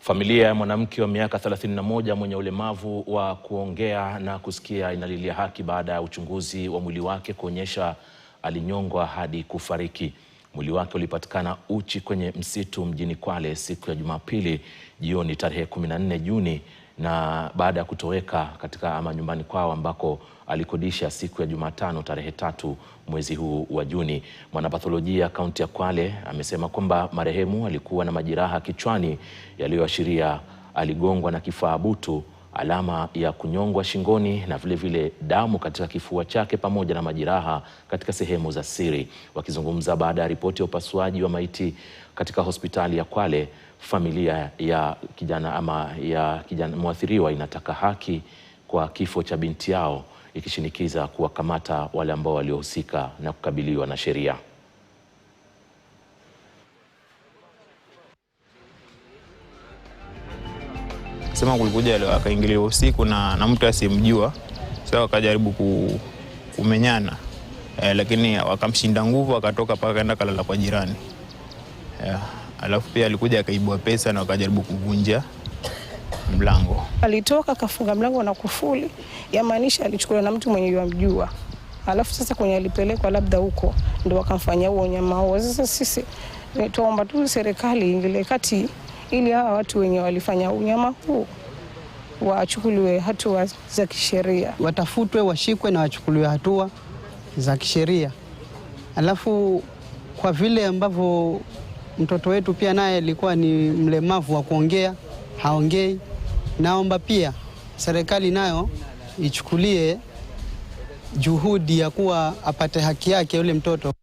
Familia ya mwanamke wa miaka 31 mwenye ulemavu wa kuongea na kusikia inalilia haki baada ya uchunguzi wa mwili wake kuonyesha alinyongwa hadi kufariki. Mwili wake ulipatikana uchi kwenye msitu mjini Kwale siku ya Jumapili jioni tarehe 14 Juni, na baada ya kutoweka katika nyumbani kwao ambako alikodisha siku ya Jumatano tarehe 3 mwezi huu wa Juni. Mwanapatholojia kaunti ya Kwale amesema kwamba marehemu alikuwa na majeraha kichwani yaliyoashiria aligongwa na kifaa butu, alama ya kunyongwa shingoni na vile damu katika kifua chake pamoja na majeraha katika sehemu za siri. Wakizungumza baada ya ripoti ya upasuaji wa maiti katika hospitali ya Kwale, familia ya kijana mwathiriwa inataka haki kwa kifo cha binti yao, ikishinikiza kuwakamata wale ambao waliohusika na kukabiliwa na sheria. Sema kulikuja leo akaingilia usiku na mtu asimjua. Sasa wakajaribu kumenyana. Lakini wakamshinda nguvu, akatoka paka kaenda kalala kwa jirani. Alafu pia alikuja akaibua pesa na wakajaribu kuvunja mlango. Alitoka kafunga mlango na kufuli, yamaanisha alichukuliwa na mtu mwenye yamjua. Alafu sasa kwenye alipelekwa labda huko ndio wakamfanyia huo nyama huo. Sasa sisi tuomba tu serikali ingilie kati ili hawa watu wenye walifanya unyama huu wachukuliwe hatua za kisheria. Watafutwe, washikwe na wachukuliwe hatua za kisheria. Alafu kwa vile ambavyo mtoto wetu pia naye alikuwa ni mlemavu wa kuongea, haongei, naomba pia serikali nayo ichukulie juhudi ya kuwa apate haki yake yule mtoto.